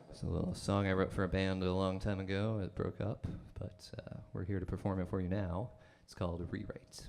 It's a little song I wrote for a band a long time ago. It broke up, but we're here to perform it for you now. It's called Rewrite.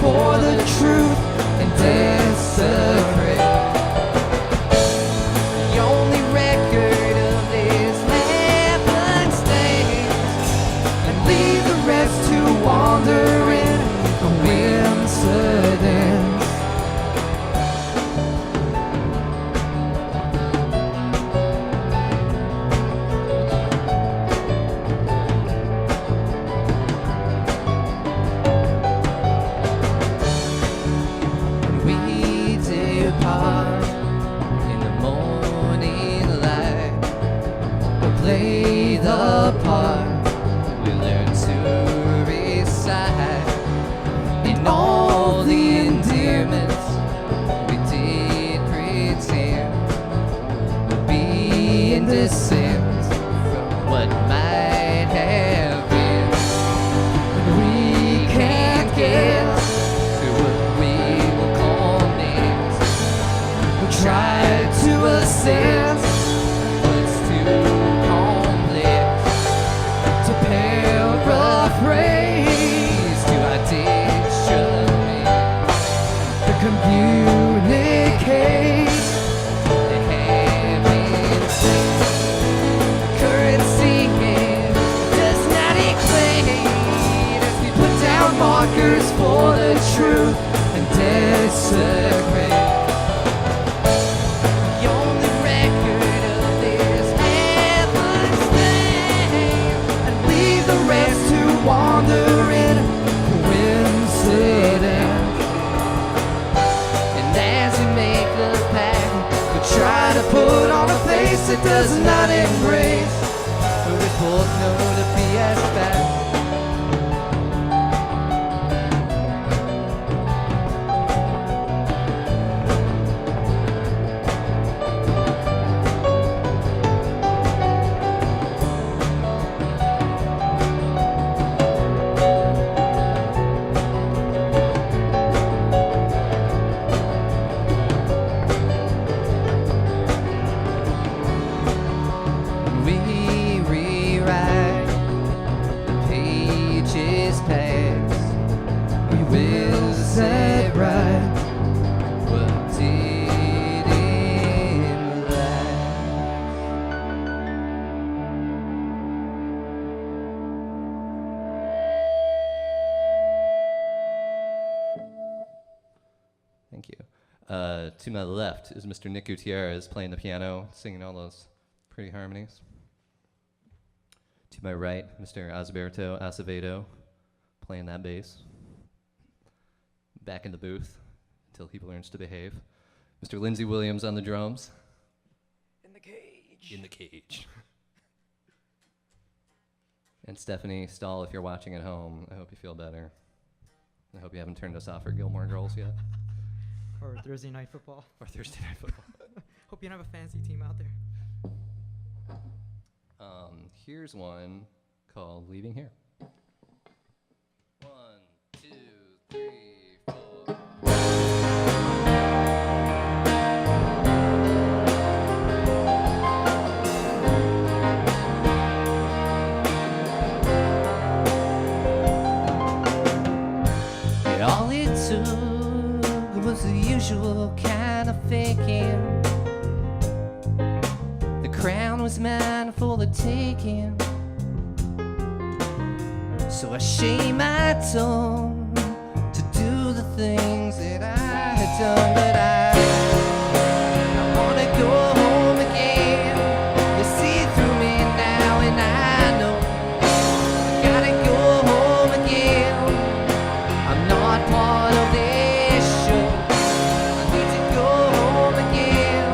For the truth and desecrate the only record of this heaven stains, and leave the rest to wander in coincidence. Play the part we learn to recite in all the endearments we did pretend would be indecent from what might have been. We can't guess to what we will call names. We try to assess what's to praise to audition to communicate the heavens. Currency does not equate as we put down markers for the truth and desecrate the only record of this heaven's name, and leave the rest to wander in coincidence. And as we make the pact, we try to put on a face that does not embrace, but we both know to be as bad. Thank you. To my left is Mr. Nick Gutierrez playing the piano, singing all those pretty harmonies. To my right, Mr. Osberto Acevedo playing that bass. Back in the booth until he learns to behave. Mr. Lindsey Williams on the drums. In the cage. In the cage. And Stephanie Stahl, if you're watching at home, I hope you feel better. I hope you haven't turned us off for Gilmore Girls yet. Or Thursday Night Football. Or Thursday Night Football. Hope you don't have a fancy team out there. Here's one called Leaving Here. 1, 2, 3, 4. All it took was the usual kind of faking. The crown was mine for the taking. So I shame my tongue to do the things that I had done. But I wanna go home again. You see through me now, and I know I gotta go home again. I'm not part of this show. I need to go home again,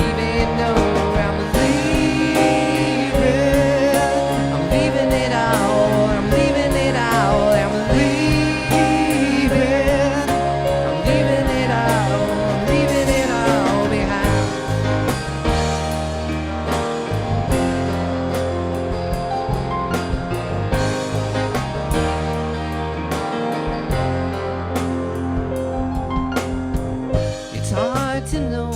even though I'm leaving. I'm leaving it all. I'm leaving it all. I'm leaving. I'm leaving it all. I'm leaving it all behind. It's hard to know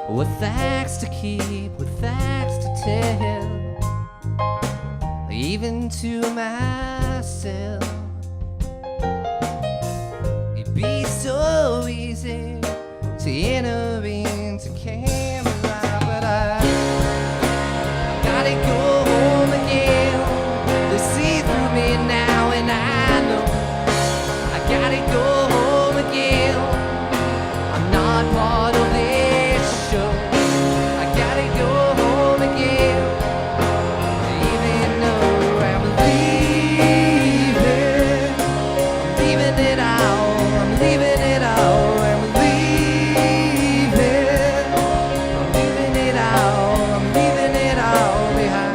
what facts to keep, what facts to tell, even to myself. It'd be so easy to enter into camera, but I gotta go home again. They see through me now, and I know I gotta go home again. I'm not part of this show. I gotta go home again, even though I'm leaving. I'm leaving it all. I'm leaving it all. I'm leaving. I'm leaving it all. I'm leaving it all behind.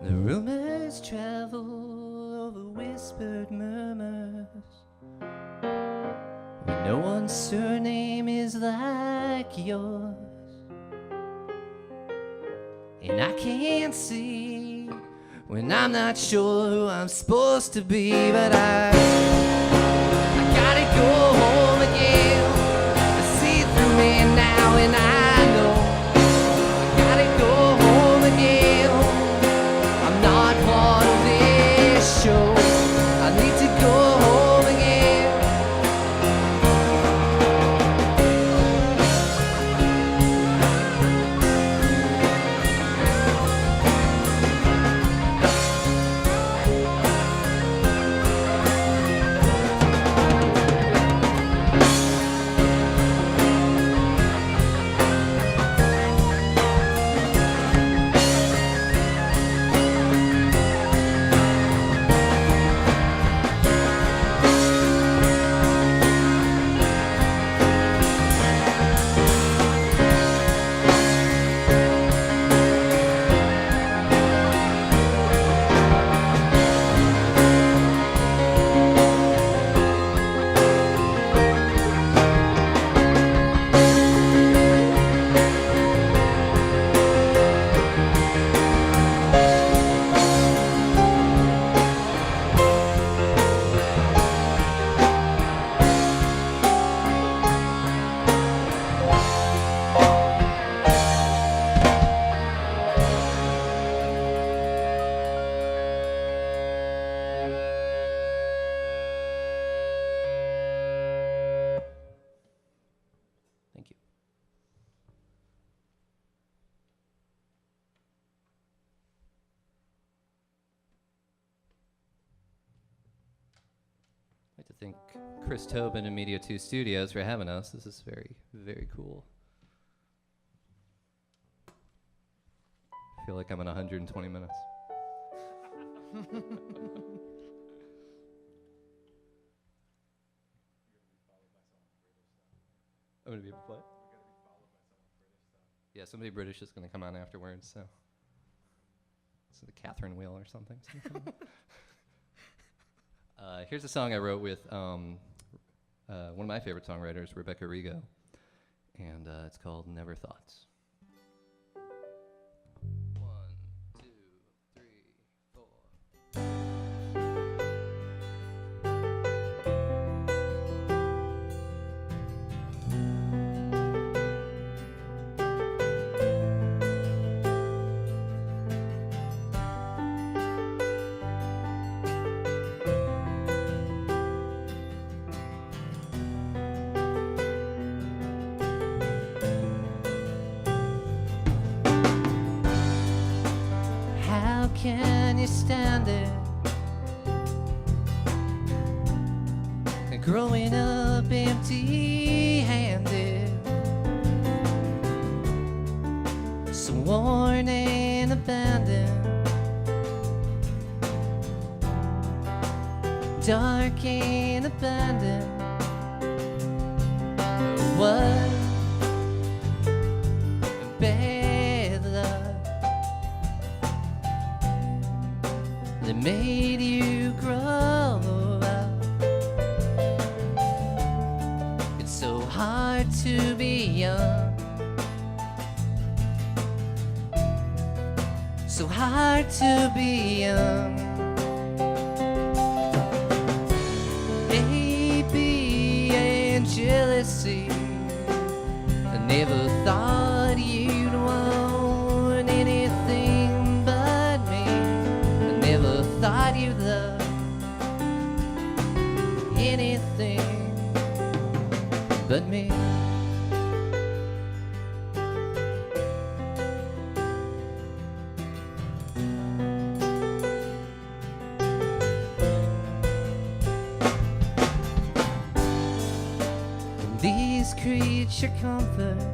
The rumors travel over whispered murmurs. When no one's surname is like yours, and I can't see when I'm not sure who I'm supposed to be. But I gotta go home again. I see through me now, and I know I gotta go home again. I'm not part of this show. I need to go home again. like to thank Chris Tobin and Media 2 Studios for having us. This is very, very cool. I feel like I'm in 120 minutes. I'm going to be able to play? Yeah, somebody British is going to come on afterwards, so. It's the Catherine Wheel or something. Here's a song I wrote with one of my favorite songwriters, Rebecca Rigo, and it's called Never Thoughts. 1, 2, 3, 4. How can you stand it? And growing up empty-handed, so worn and abandoned, dark and abandoned. What bad luck that made you grow up. It's so hard to be young, so hard to be young. Baby and jealousy, I never thought you'd want anything but me. I never thought you'd love anything but me. And these creature comforts,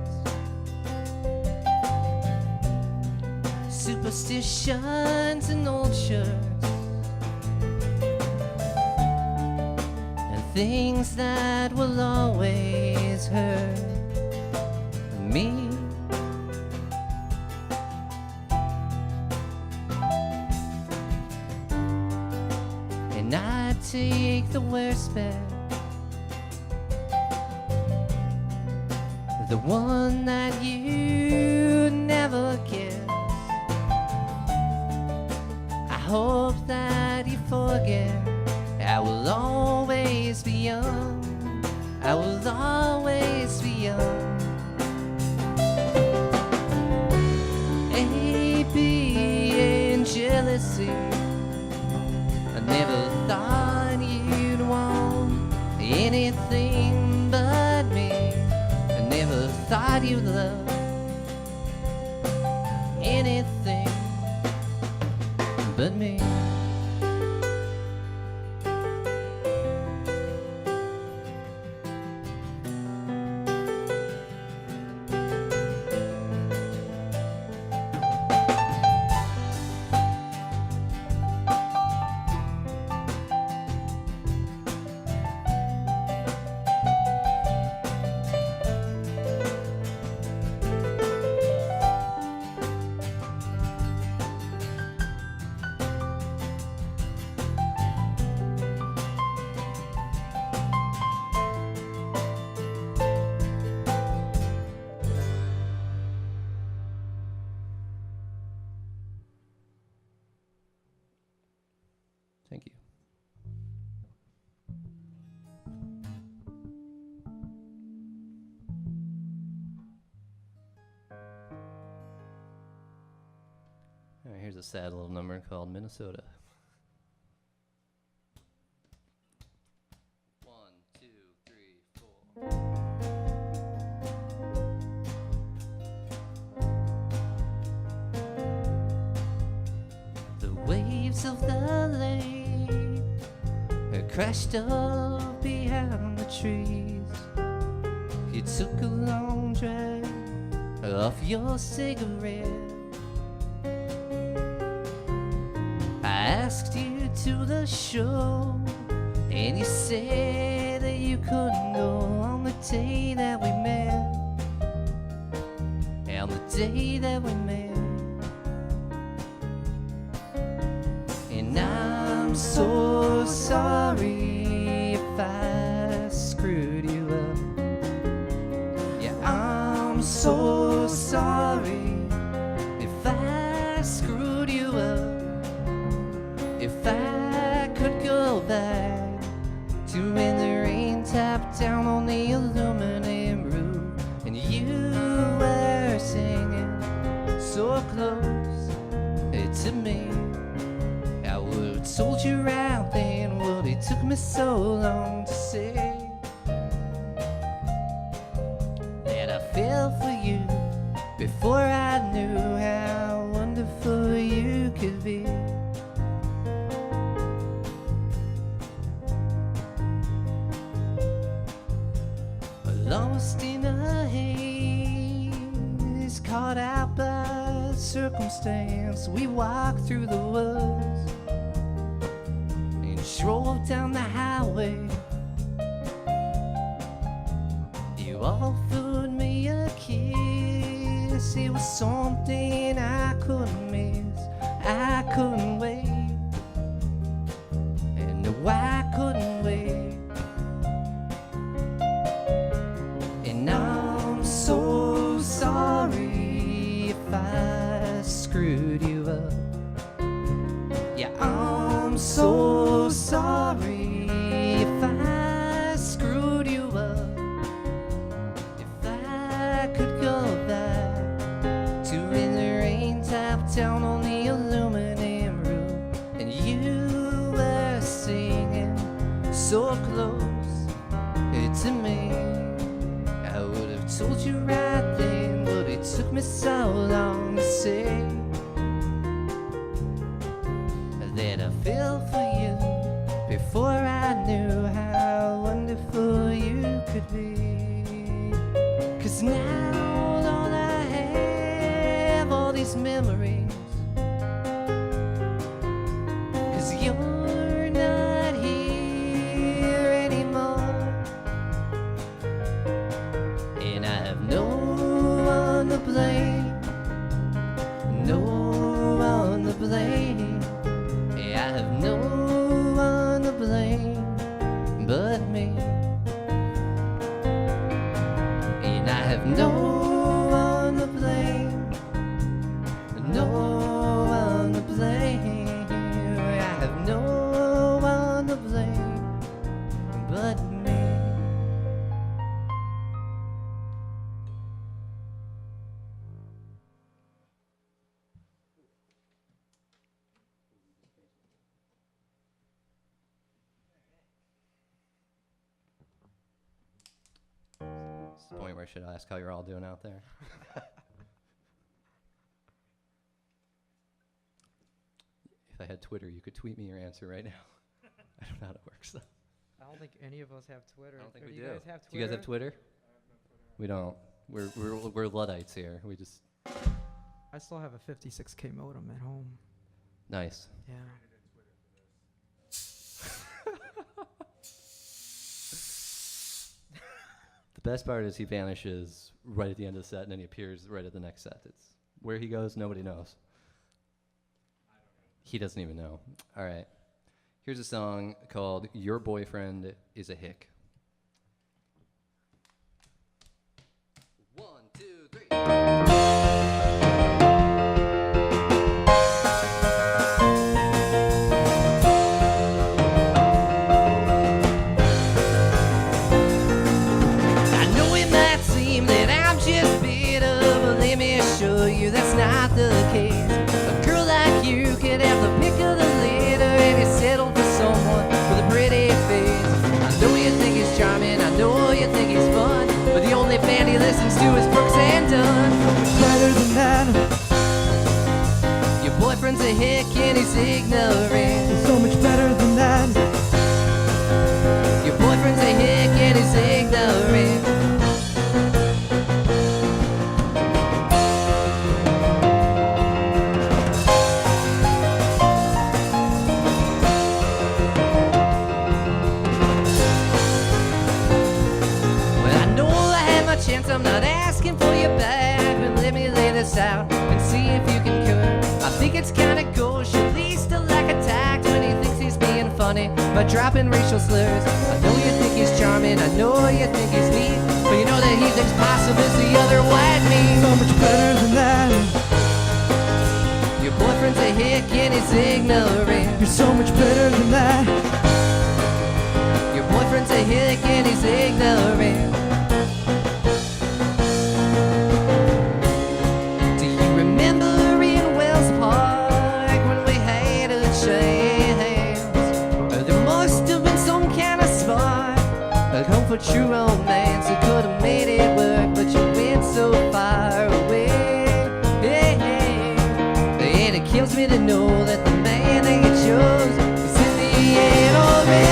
superstitions and old shirts, and things that will always hurt me. And I take the worst bet, the one that you never guess. I hope that you forget I will always be young. I will always be young. Envy and jealousy, I never thought you'd want anything but me. I never thought you'd love anything but me. Thank you. All right, here's a sad little number called Minnesota. 1, 2, 3, 4. The waves of the lake are crashed up behind the trees. You took a long drag off your cigarette. I asked you to the show, and you said that you couldn't go on the day that we met. On the day that we met. And I'm so sorry if I screwed you up. Yeah, I'm so sorry if I screwed you up. If I could go back to when the rain tapped down on the aluminum roof and you were singing so close to me, I would have told you right then what it took me so long to say, that I fell for you before I knew how wonderful you could be. Lost in a haze, caught out by circumstance, we walked through the woods and drove down the highway. You offered me a kiss, it was something I couldn't miss. I couldn't wait, and no, I couldn't wait. And I'm so sorry if I screwed you up. Yeah, I'm so sorry if I screwed you up. If I could go back to when the rain tapped down on the aluminum roof and you were singing so close to me, I would have told you right then, but it took me so long to say that I fell for you before I knew how wonderful you could be. 'Cause now all I have, all these memories, 'cause you're not here anymore. And I have no one to blame, no one to blame. Yeah, I have no one to blame but me. And I have no one to blame, no one to blame. I have no one to blame but me. It's the point where I should ask how you're all doing out there. If I had Twitter, you could tweet me your answer right now. I don't know how that works though. I don't think any of us have Twitter. I don't think Or we do do. you guys have Do you guys have Twitter? We don't. We're Luddites here. We just I still have a 56K modem at home. nice. Yeah. The best part is he vanishes right at the end of the set and then he appears right at the next set. It's where he goes, nobody knows. He doesn't even know. All right. Here's a song called Your Boyfriend is a Hick. 1, 2, 3. I know it might seem that I'm just bitter, but let me assure you that's not the case. A girl like you could have the pick of the litter and you settle for someone with a pretty face. I know you think funny by dropping racial slurs. I know you think he's charming, I know you think he's neat, but you know that he thinks possum is the other white meat. So much better than that. Your boyfriend's a hick and he's ignorant. You're so much better than that. Your boyfriend's a hick and he's ignorant. Do you remember in Wells Park when we had to shake hands? There must have been some kind of spark, a comfort true romance. You could have made it work, but you went so far away. And it kills me to know that the man that you chose is in the end already.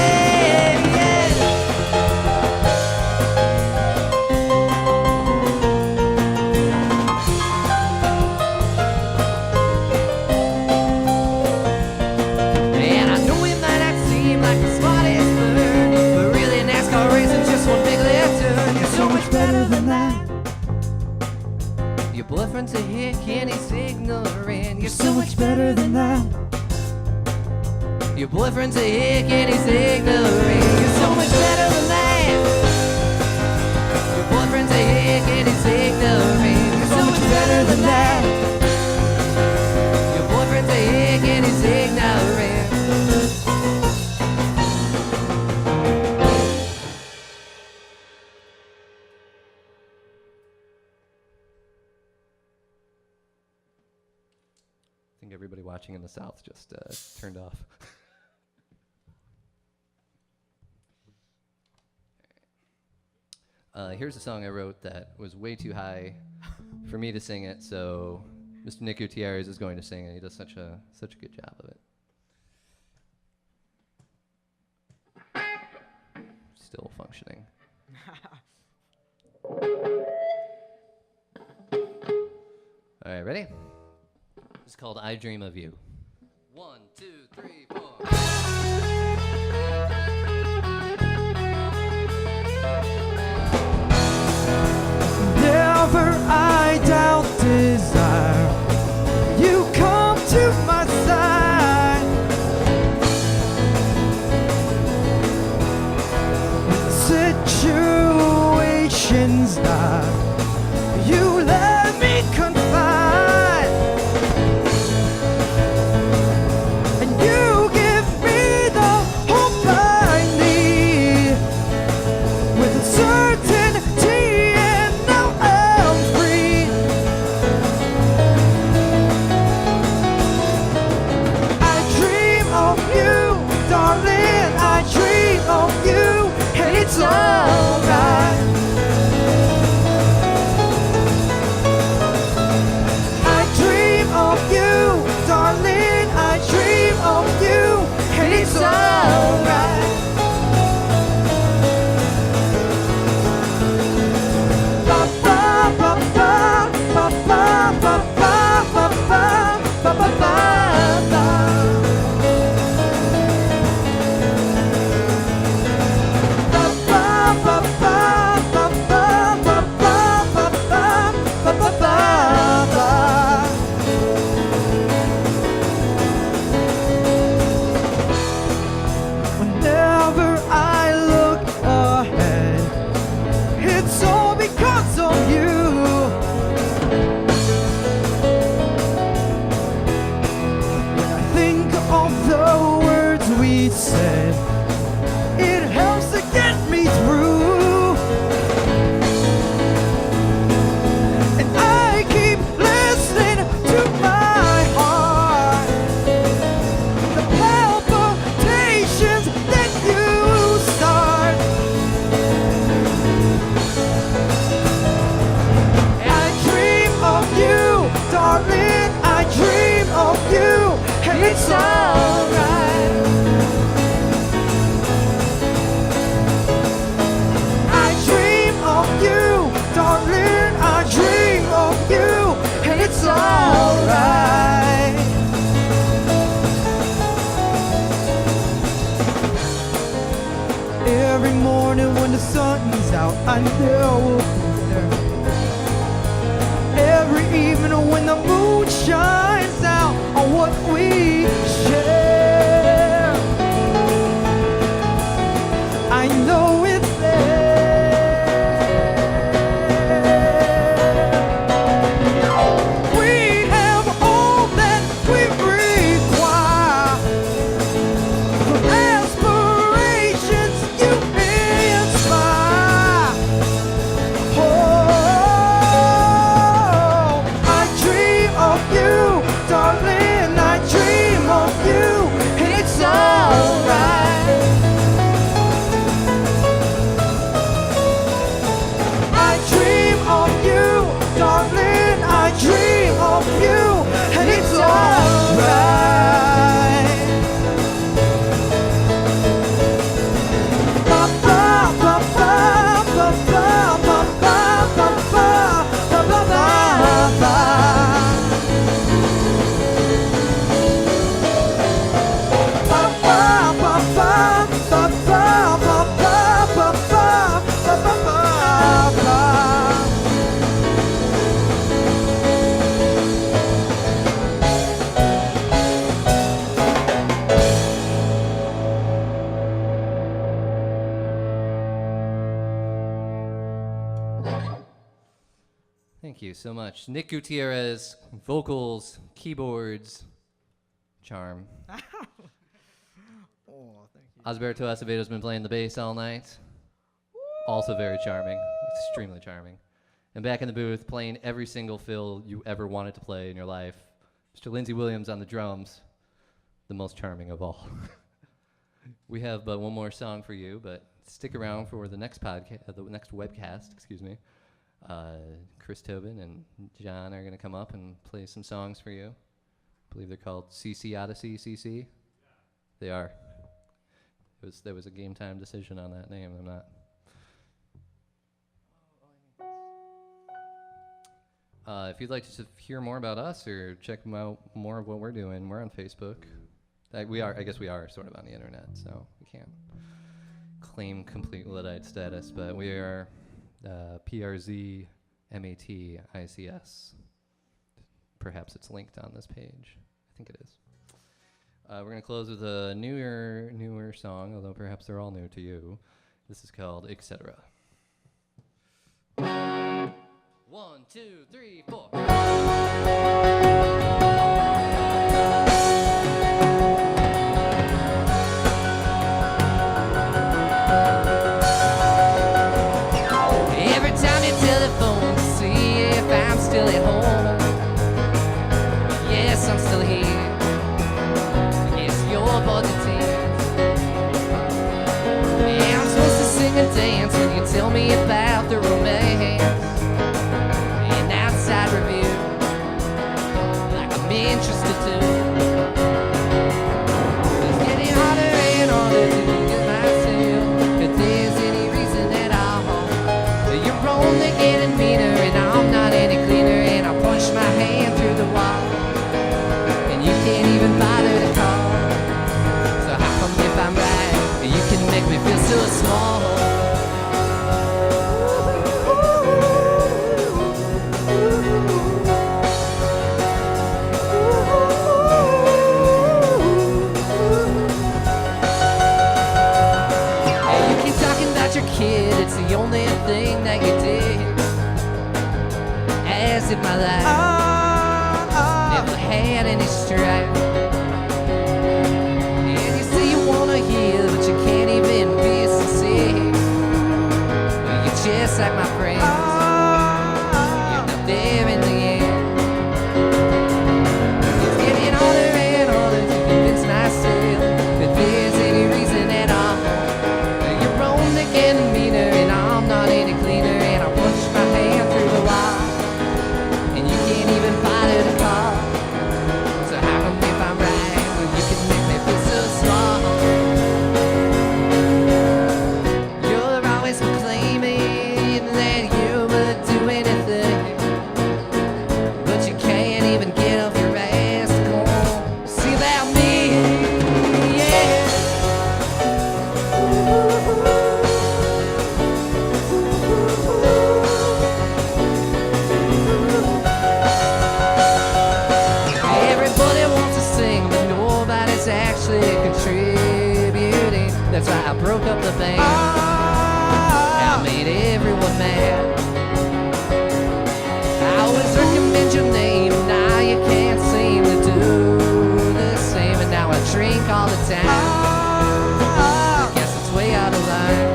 And I know it might not seem like the smartest bird, but really NASCAR racing's just one big left turn. You're so much better than that. Your boyfriend's a hick and he's ignorant. You're so much better than that. Your boyfriend's a hick and he's ignorant. You're so much better than that. Your boyfriend's a hick and he's ignorant. You're so much better than that. Your boyfriend's a hick and he's ignorant. I think everybody watching in the South just turned off. Here's a song I wrote that was way too high for me to sing it, so Mr. Nick Gutierrez is going to sing it. He does such a good job of it. Still functioning. All right, ready? It's called I Dream of You. 1, 2, 3, 4. Never I doubt desire. You come to my side. Situations that you let me confide. And you give me the hope I need. With certainty and now I'm free. I dream of you, darling. I dream of you, and it's alright. I dream of you, darling. I dream of you, and it's alright. Ba ba ba ba ba ba ba ba ba ba ba ba ba. Whenever I look ahead, it's all because of you. When I think of the words we said, it helps to get me through. And I keep listening to my heart, the palpitations that you start. I dream of you, darling. I dream of you, and it's alright. I dream of you, darling. I dream of you, and it's alright. Every morning when the sun's out, I know we'll be there. Every evening when the moon shines out on what we share. Thank you so much. Nick Gutierrez, vocals, keyboards, charm. Oh, thank you. Osberto Acevedo's been playing the bass all night. Also very charming, extremely charming. And back in the booth, playing every single fill you ever wanted to play in your life, Mr. Lindsey Williams on the drums, the most charming of all. We have but one more song for you, but stick around for the next podcast, the next webcast, excuse me. Chris Tobin and John are going to come up and play some songs for you. I believe they're called CC Odyssey, CC. Yeah. They are. There was a game time decision on that name. I'm not. If you'd like to hear more about us or check out more of what we're doing, we're on Facebook. I guess we are sort of on the internet, so we can't claim complete Luddite status, but we are PRZMATICS. Perhaps it's linked on this page. I think it is. We're going to close with a newer song, although perhaps they're all new to you. This is called Etc. 1, 2, 3, 4. Every time you telephone to see if I'm still at home. Yes, I'm still here. Yes, you're positive. Yeah, I'm supposed to sing and dance when you tell me about the romance. An outside review, like I'm interested to. It's getting harder and harder to get myself. If there's any reason at all, you're only getting meaner and I'm not any cleaner. And I push my hand through the wall, and you can't even bother to call. So how come if I'm right, you can make me feel so small? Your kid, it's the only thing that you did. As if my life never had any strife. And you say you wanna heal, but you can't even be sincere. You're just like my friends, you're not there in the end. It's getting harder and harder to convince myself that there's any reason at all. Getting meaner and I'm not any cleaner. And I push my hand through the wall, and you can't even bother to call. So how come if I'm right, well, you can make me feel so small? You're always proclaiming that you would do anything, but you can't even get off your ass to come see about me. Yeah. Actually contributing. That's why I broke up the band. I made everyone mad. I always recommend your name, now you can't seem to do the same. And now I drink all the time. I guess it's way out of line.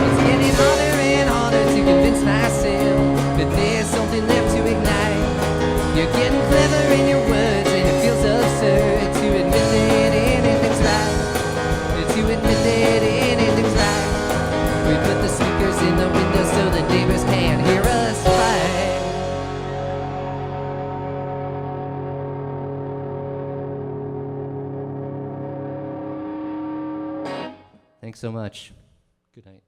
It's getting harder and harder to convince myself that there's something left to ignite. You're getting clever in your words, and it feels absurd to admit that anything's right. To admit that anything's right. We put the speakers in the window so the neighbors can't hear us fight. Thanks so much. Good night.